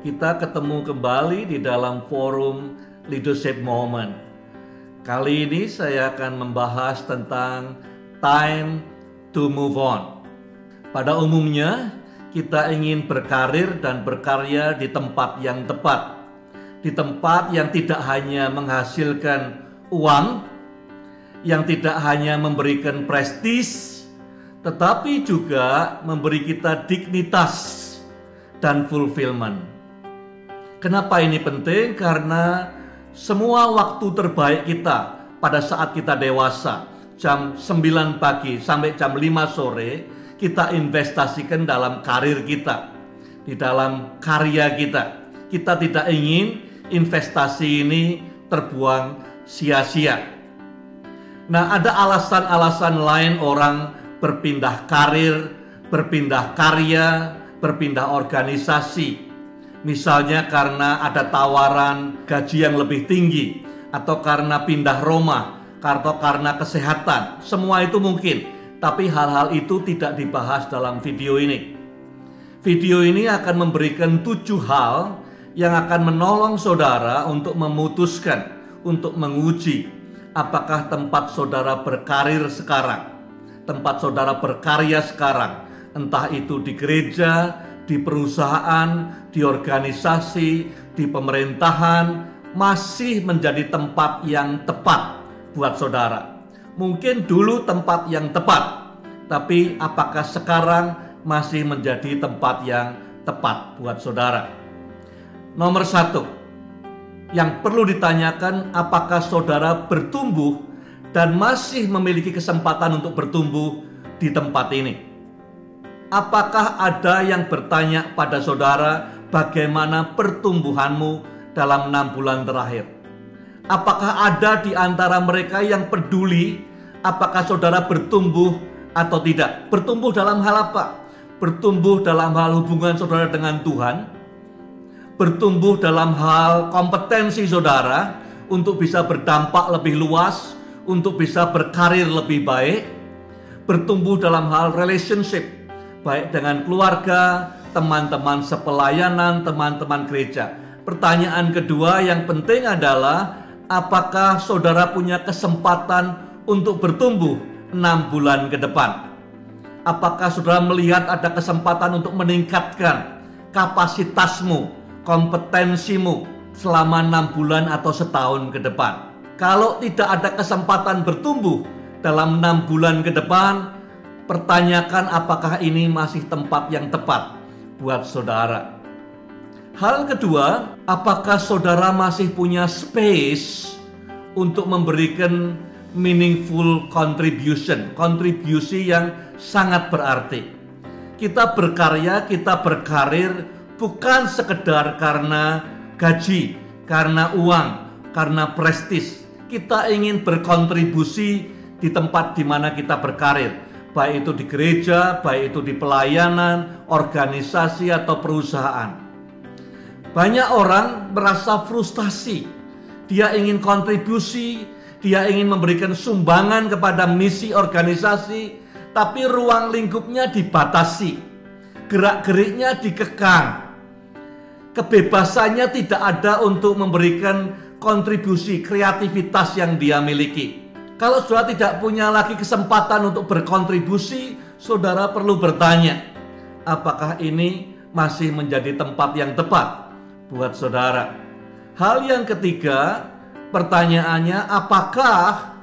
kita ketemu kembali di dalam forum Leadership Moment. Kali ini saya akan membahas tentang time to move on. Pada umumnya, kita ingin berkarir dan berkarya di tempat yang tepat. Di tempat yang tidak hanya menghasilkan uang, yang tidak hanya memberikan prestis, tetapi juga memberi kita dignitas dan fulfillment. Kenapa ini penting? Karena semua waktu terbaik kita pada saat kita dewasa, jam 9 pagi sampai jam 5 sore, kita investasikan dalam karir kita, di dalam karya kita. Kita tidak ingin investasi ini terbuang sia-sia. Nah, ada alasan-alasan lain orang berpindah karir, berpindah karya, berpindah organisasi. Misalnya karena ada tawaran gaji yang lebih tinggi, atau karena pindah rumah, atau karena kesehatan. Semua itu mungkin, tapi hal-hal itu tidak dibahas dalam video ini. Video ini akan memberikan 7 hal yang akan menolong saudara untuk memutuskan, untuk menguji apakah tempat saudara berkarir sekarang, tempat saudara berkarya sekarang, entah itu di gereja, di perusahaan, di organisasi, di pemerintahan, masih menjadi tempat yang tepat buat saudara. Mungkin dulu tempat yang tepat, tapi apakah sekarang masih menjadi tempat yang tepat buat saudara? Nomor 1, yang perlu ditanyakan, apakah saudara bertumbuh dan masih memiliki kesempatan untuk bertumbuh di tempat ini? Apakah ada yang bertanya pada saudara bagaimana pertumbuhanmu dalam 6 bulan terakhir? Apakah ada di antara mereka yang peduli apakah saudara bertumbuh atau tidak? Bertumbuh dalam hal apa? Bertumbuh dalam hal hubungan saudara dengan Tuhan? Bertumbuh dalam hal kompetensi saudara untuk bisa berdampak lebih luas, untuk bisa berkarir lebih baik? Bertumbuh dalam hal relationship, baik dengan keluarga, teman-teman sepelayanan, teman-teman gereja. Pertanyaan kedua yang penting adalah, apakah saudara punya kesempatan untuk bertumbuh 6 bulan ke depan? Apakah saudara melihat ada kesempatan untuk meningkatkan kapasitasmu, kompetensimu selama 6 bulan atau setahun ke depan? Kalau tidak ada kesempatan bertumbuh dalam 6 bulan ke depan, pertanyakan apakah ini masih tempat yang tepat buat saudara. Hal kedua, apakah saudara masih punya space untuk memberikan meaningful contribution, kontribusi yang sangat berarti. Kita berkarya, kita berkarir bukan sekedar karena gaji, karena uang, karena prestis. Kita ingin berkontribusi di tempat di mana kita berkarir, baik itu di gereja, baik itu di pelayanan, organisasi, atau perusahaan. Banyak orang merasa frustasi. Dia ingin kontribusi, dia ingin memberikan sumbangan kepada misi organisasi, tapi ruang lingkupnya dibatasi, gerak-geriknya dikekang, kebebasannya tidak ada untuk memberikan kontribusi, kreativitas yang dia miliki. Kalau saudara tidak punya lagi kesempatan untuk berkontribusi, saudara perlu bertanya, apakah ini masih menjadi tempat yang tepat buat saudara? Hal yang ketiga, pertanyaannya, apakah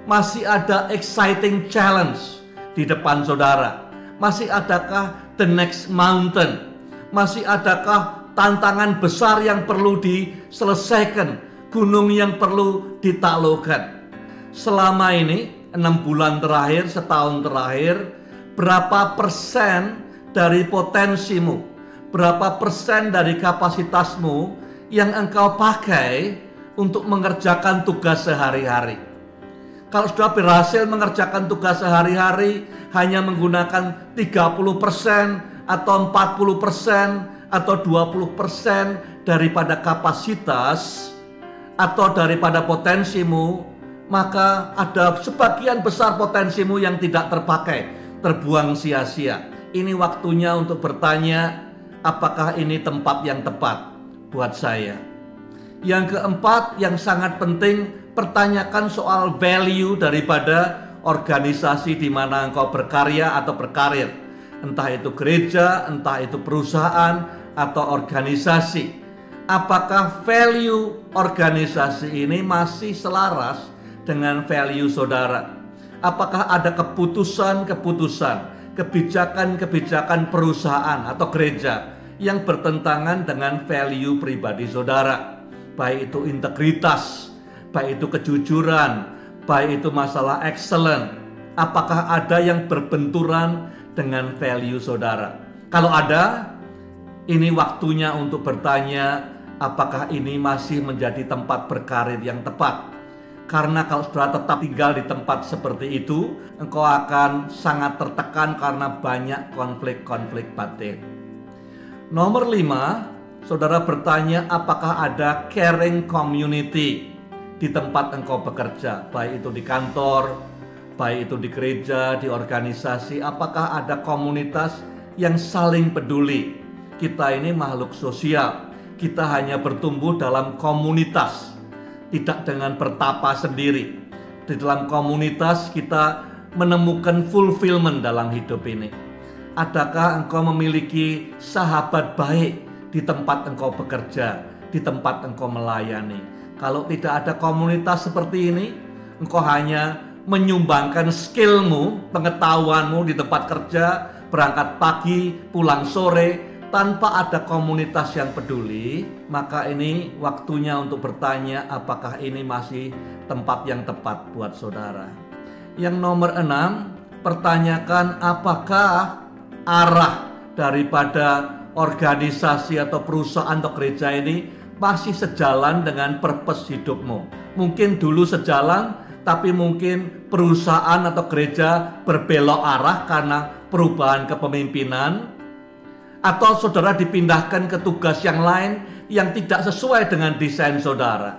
masih ada exciting challenge di depan saudara? Masih adakah the next mountain? Masih adakah tantangan besar yang perlu diselesaikan, gunung yang perlu ditaklukkan? Selama ini, 6 bulan terakhir, setahun terakhir, berapa persen dari potensimu, berapa persen dari kapasitasmu yang engkau pakai untuk mengerjakan tugas sehari-hari? Kalau sudah berhasil mengerjakan tugas sehari-hari, hanya menggunakan 30% atau 40% atau 20% daripada kapasitas atau daripada potensimu, maka ada sebagian besar potensimu yang tidak terpakai, terbuang sia-sia. Ini waktunya untuk bertanya, apakah ini tempat yang tepat buat saya. Yang keempat yang sangat penting, pertanyakan soal value daripada organisasi di mana engkau berkarya atau berkarir. Entah itu gereja, entah itu perusahaan atau organisasi. Apakah value organisasi ini masih selaras dengan value saudara? Apakah ada keputusan-keputusan, kebijakan-kebijakan perusahaan atau gereja yang bertentangan dengan value pribadi saudara? Baik itu integritas, baik itu kejujuran, baik itu masalah excellent. Apakah ada yang berbenturan dengan value saudara? Kalau ada, ini waktunya untuk bertanya, apakah ini masih menjadi tempat berkarir yang tepat? Karena kalau saudara tetap tinggal di tempat seperti itu, engkau akan sangat tertekan karena banyak konflik-konflik batin. Nomor 5, saudara bertanya apakah ada caring community di tempat engkau bekerja, baik itu di kantor, baik itu di gereja, di organisasi. Apakah ada komunitas yang saling peduli? Kita ini makhluk sosial, kita hanya bertumbuh dalam komunitas, tidak dengan bertapa sendiri. Di dalam komunitas kita menemukan fulfillment dalam hidup ini. Adakah engkau memiliki sahabat baik di tempat engkau bekerja, di tempat engkau melayani? Kalau tidak ada komunitas seperti ini, engkau hanya menyumbangkan skillmu, pengetahuanmu di tempat kerja, berangkat pagi, pulang sore, tanpa ada komunitas yang peduli, maka ini waktunya untuk bertanya apakah ini masih tempat yang tepat buat saudara. Yang nomor 6, pertanyakan apakah arah daripada organisasi atau perusahaan atau gereja ini masih sejalan dengan purpose hidupmu. Mungkin dulu sejalan, tapi mungkin perusahaan atau gereja berbelok arah karena perubahan kepemimpinan, atau saudara dipindahkan ke tugas yang lain yang tidak sesuai dengan desain saudara.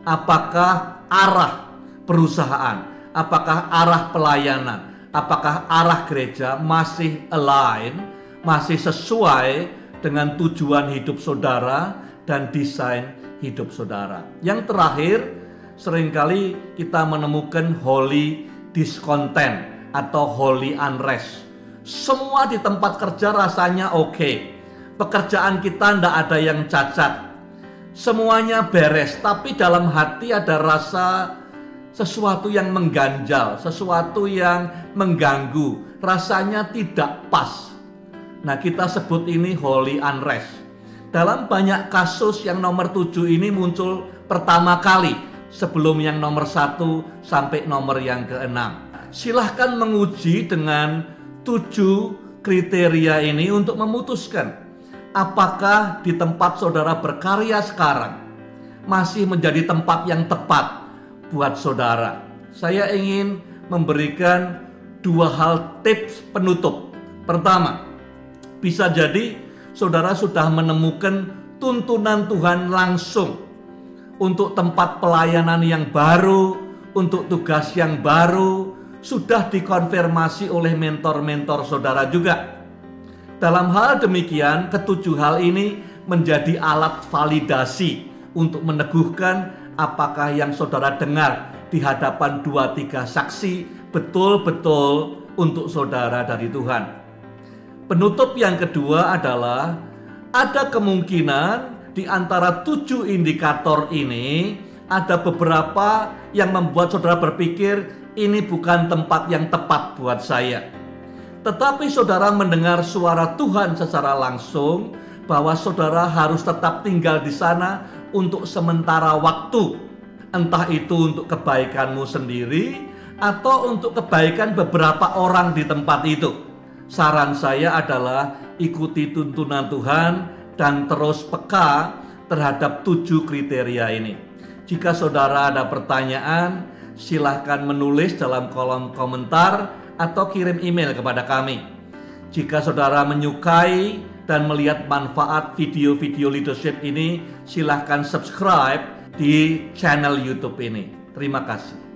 Apakah arah perusahaan, apakah arah pelayanan, apakah arah gereja masih align, masih sesuai dengan tujuan hidup saudara dan desain hidup saudara. Yang terakhir, seringkali kita menemukan holy discontent atau holy unrest. Semua di tempat kerja rasanya oke. Pekerjaan kita tidak ada yang cacat. Semuanya beres, tapi dalam hati ada rasa sesuatu yang mengganjal, sesuatu yang mengganggu, rasanya tidak pas. Nah, kita sebut ini holy unrest. Dalam banyak kasus yang nomor 7 ini muncul pertama kali sebelum yang nomor 1 sampai nomor yang ke-6. Silahkan menguji dengan 7 kriteria ini untuk memutuskan apakah di tempat saudara berkarya sekarang masih menjadi tempat yang tepat buat saudara. Saya ingin memberikan 2 hal tips penutup. Pertama, bisa jadi saudara sudah menemukan tuntunan Tuhan langsung untuk tempat pelayanan yang baru, untuk tugas yang baru, sudah dikonfirmasi oleh mentor-mentor saudara juga. Dalam hal demikian, ke-7 hal ini menjadi alat validasi untuk meneguhkan apakah yang saudara dengar di hadapan 2-3 saksi betul-betul untuk saudara dari Tuhan. Penutup yang kedua adalah ada kemungkinan di antara 7 indikator ini ada beberapa yang membuat saudara berpikir ini bukan tempat yang tepat buat saya. Tetapi saudara mendengar suara Tuhan secara langsung bahwa saudara harus tetap tinggal di sana untuk sementara waktu. Entah itu untuk kebaikanmu sendiri atau untuk kebaikan beberapa orang di tempat itu. Saran saya adalah ikuti tuntunan Tuhan dan terus peka terhadap 7 kriteria ini. Jika saudara ada pertanyaan, silahkan menulis dalam kolom komentar atau kirim email kepada kami. Jika saudara menyukai dan melihat manfaat video-video leadership ini, silahkan subscribe di channel YouTube ini. Terima kasih.